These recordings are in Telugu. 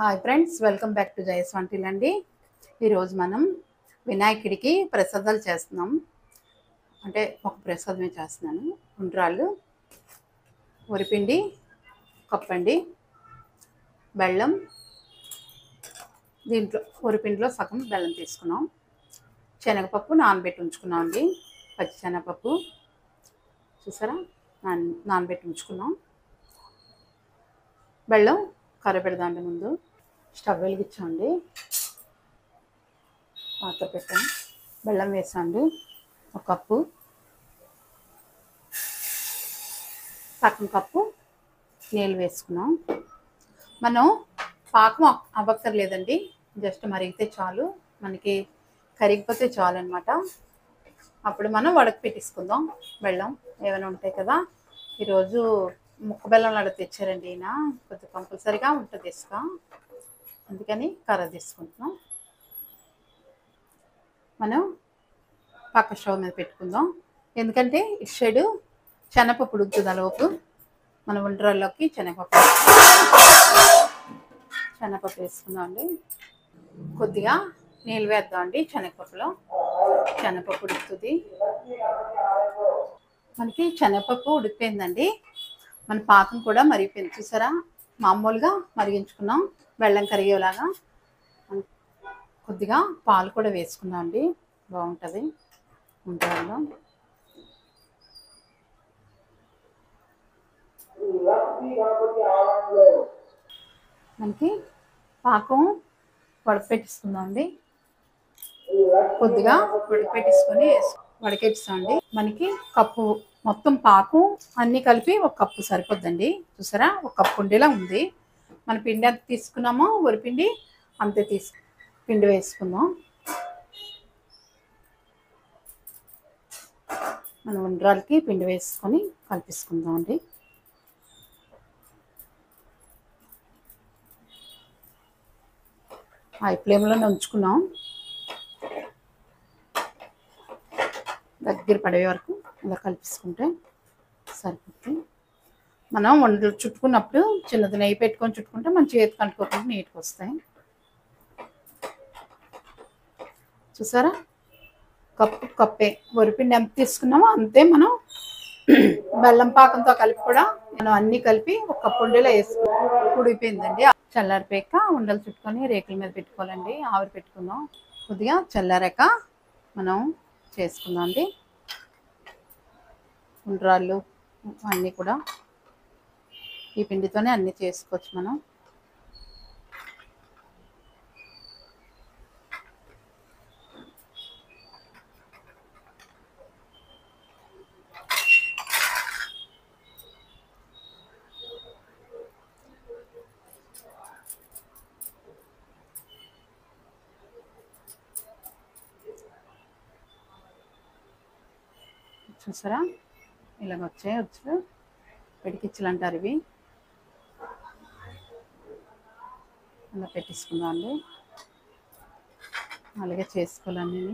Hi friends, welcome back to జయస్ వంటిల్ అండి. ఈరోజు మనం వినాయకుడికి ప్రసాదాలు చేస్తున్నాం. అంటే ఒక ప్రసాదమే చేస్తున్నాను. ఉండ్రాళ్ళు, వరిపిండి, కప్పండి, బెల్లం. దీంట్లో వరిపిండిలో సగం బెల్లం తీసుకున్నాం. శనగపప్పు నానబెట్టి ఉంచుకున్నాం అండి. పచ్చి శనగపప్పు చూసారా, నానబెట్టి ఉంచుకున్నాం. బెల్లం కరబెడదాండి. ముందు స్టవ్ వెలిగించండి, పాత్ర పెట్టాం, బెల్లం వేసండి. ఒక కప్పు, సగం కప్పు నీళ్ళు వేసుకున్నాం. మనం పాకం అవ్వక్కర్లేదండి, జస్ట్ మరిగితే చాలు, మనకి కరిగిపోతే చాలు అనమాట. అప్పుడు మనం వడక పెట్టేసుకుందాం. బెల్లం ఏమైనా ఉంటాయి కదా, ఈరోజు ముక్క బెల్లం లాగా తెచ్చారండి ఈయన, కొద్దిగా కంపల్సరీగా ఉంటుంది ఇసుక, అందుకని కర్ర తీసుకుంటున్నాం. మనం పక్క స్టవ్ మీద పెట్టుకుందాం, ఎందుకంటే ఇటు సైడు శనగపప్పు ఉడుకుతుంది. అలోపు మన ఉండ్రాల్లోకి శనగపప్పు వేసుకుందాం అండి. కొద్దిగా నీళ్ళు వేద్దాం అండి. శనగపప్పులో శనగపప్పు ఉడుకుతుంది. మనకి శనగపప్పు ఉడికిపోయిందండి. మన పాకం కూడా మరిగిపోయింది చూసారా, మామూలుగా మరిగించుకున్నాం బెల్లం కరిగేలాగా. కొద్దిగా పాలు కూడా వేసుకుందాం అండి, బాగుంటుంది ఉండ్రాల్లో. మనకి పాకం వడపెట్టించుకుందాం అండి. కొద్దిగా వడపెట్టించుకొని వడకెట్టిస్తామండి. మనకి కప్పు మొత్తం పాకం అన్నీ కలిపి ఒక కప్పు సరిపోద్దండి. చూసారా, ఒక కప్పు ఉండేలా ఉంది. మన పిండి ఎంత తీసుకున్నామో వరిపిండి అంతే పిండి వేసుకుందాం. మన ఉండ్రాలకి పిండి వేసుకొని కలిపేసుకుందాం అండి. హై ఫ్లేమ్లోనే ఉంచుకున్నాం, దగ్గర పడే వరకు ఇలా కలిపేసుకుంటే సరిపోతుంది. మనం వంటలు చుట్టుకున్నప్పుడు చిన్నది నెయ్యి పెట్టుకొని చుట్టుకుంటే మన చేతికి అంటుకోకుండా నీట్గా వస్తాయి. చూసారా, కప్పే వరిపిండి ఎంత తీసుకున్నామో అంతే మనం బెల్లం పాకంతో కలిపి కూడా మనం అన్నీ కలిపి ఒక కప్పు ఉండేలా వేసుకున్నాం. ఉడిపోయిందండి. చల్లారిపోయాక ఉండలు చుట్టుకొని రేకుల మీద పెట్టుకోవాలండి. ఆవిరి పెట్టుకుందాం. కొద్దిగా చల్లారాక మనం చేసుకుందాం అండి. ఉండ్రాళ్ళు అన్నీ కూడా ఈ పిండితోనే అన్నీ చేసుకోవచ్చు మనం. చూసారా, ఇలాగ వచ్చు పిడికిచ్చలు అంటారు ఇవి. అలా పెట్టేసుకుందాం అండి. అలాగే చేసుకోవాలని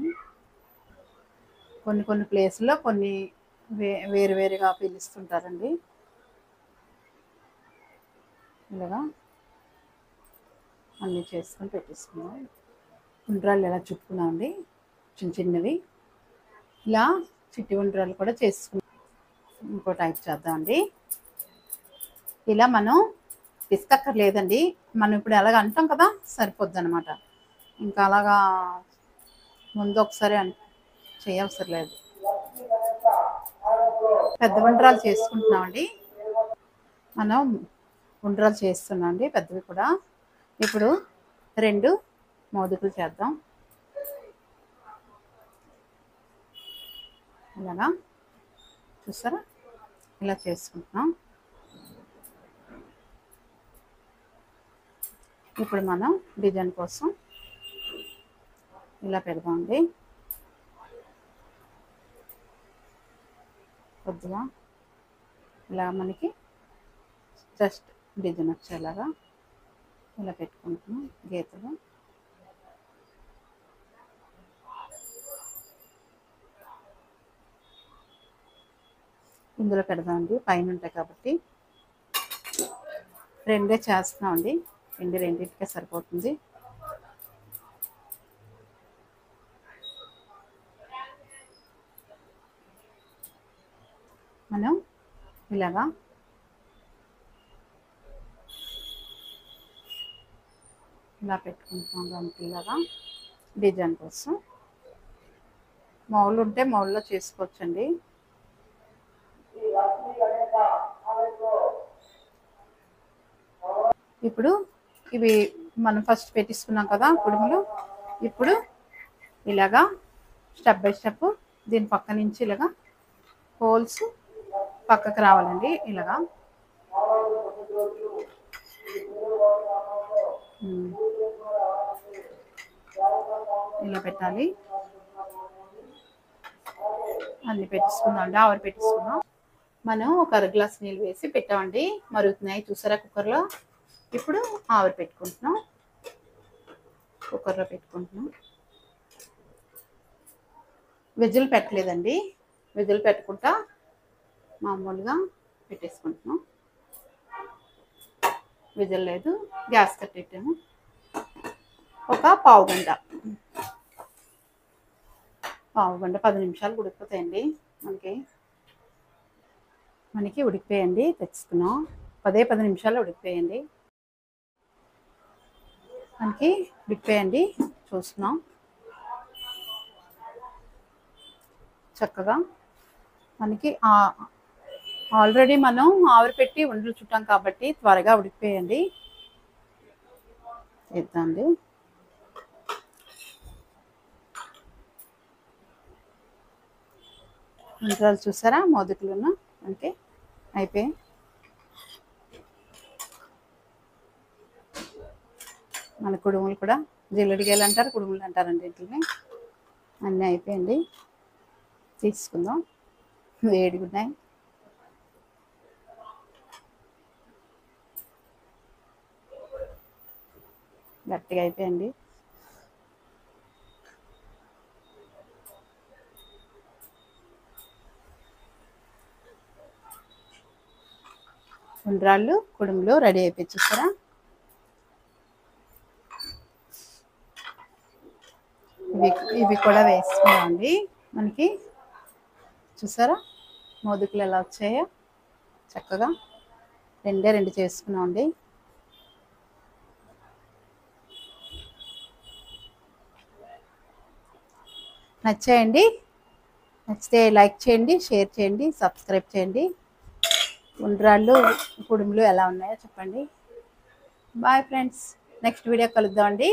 కొన్ని ప్లేసుల్లో కొన్ని వేరుగా పిలుస్తుంటారండి. ఇలాగా అన్నీ చేసుకొని పెట్టేసుకుందాం. ఉండ్రాళ్ళు ఎలా చుట్టుకున్నాం అండి, చిన్నవి. ఇలా చిట్టి ఉండ్రాళ్ళు కూడా చేసుకున్నాం. ఇంకో టైప్ చేద్దామండి. ఇలా మనం పిసకక్కర్లేదండి, మనం ఇప్పుడు ఎలాగ అంటాం కదా సరిపోద్ది అనమాట. ఇంకా అలాగా ముందు ఒకసారి చేయవసరం లేదు. పెద్ద ఉండ్రాలు చేసుకుంటున్నామండి. మనం ఉండ్రాలు చేస్తున్నాం అండి, పెద్దవి కూడా. ఇప్పుడు 2 మోదుకులు చేద్దాం. ఇలాగా చూసారా, ఇలా చేసుకుంటున్నాం. ఇప్పుడు మనం డిజైన్ కోసం ఇలా పెడదామండి. కొద్దిగా ఇలా మనకి జస్ట్ డిజైన్ వచ్చేలాగా ఇలా పెట్టుకుంటున్నాం గీతలు. ఇందులో పెడదామండి, పైన ఉంటాయి కాబట్టి 2 చేస్తున్నామండి. పిండి రెండింటికే సరిపోతుంది. మనం ఇలాగా ఇలా పెట్టుకుంటున్నాం దానికి ఇలాగా డిజైన్ కోసం. మౌళ్ళు ఉంటే మౌల్లో చేసుకోవచ్చండి. ఇప్పుడు ఇవి మనం ఫస్ట్ పెట్టించుకున్నాం కదా కుడుములు. ఇప్పుడు ఇలాగా స్టెప్ బై స్టెప్ దీని పక్క నుంచి ఇలాగా హోల్స్ పక్కకు రావాలండి. ఇలాగా ఇలా పెట్టాలి. అన్ని పెట్టించుకుందాం అండి. ఆవిరి పెట్టించుకుందాం. మనం ఒక అర గ్లాస్ నీళ్ళు వేసి పెట్టామండి, మరుగుతున్నాయి చూసారా కుక్కర్లో. ఇప్పుడు ఆవిరి పెట్టుకుంటున్నాం, కుక్కర్లో పెట్టుకుంటున్నాం. విజిల్ పెట్టలేదండి, విజిల్ పెట్టుకుంటా మామూలుగా పెట్టేసుకుంటున్నాం. విజిల్ లేదు, గ్యాస్ కట్టేటాము. ఒక పావు గంట 10 నిమిషాలు ఉడికిపోతాయండి. మనకి ఉడికిపోయండి. తెచ్చుకున్నాం 10 నిమిషాలు ఉడికిపోయండి. మనకి ఉడికిపోయండి, చూస్తున్నాం చక్కగా. మనకి ఆల్రెడీ మనం ఆవిరి పెట్టి ఉండలు చుట్టాం కాబట్టి త్వరగా ఉడికిపోయండి. ఇద్దాండి. ఉండ్రాలు చూసారా, మోదకులున్న మనకి అయిపోయాయి. మన కుడుములు కూడా జిల్లడికాయలు అంటారు, కుడుములు అంటారండి. ఇంటిని అన్నీ అయిపోయింది. తీసుకుందాం. వేడిగా ఉన్నాయి. గట్టిగా అయిపోయింది. ఉండ్రాళ్ళు కుడుములు రెడీ అయిపోయి చూసారా. ఇవి కూడా వేసుకున్నామండి. మనకి చూసారా మోదకులు ఎలా వచ్చాయో చక్కగా. రెండు చేసుకున్నామండి. నచ్చాయండి. నచ్చితే లైక్ చేయండి, షేర్ చేయండి, సబ్స్క్రైబ్ చేయండి. ఉండ్రాళ్ళు కుడుములు ఎలా ఉన్నాయో చెప్పండి. బాయ్ ఫ్రెండ్స్, నెక్స్ట్ వీడియో కలుద్దామండి.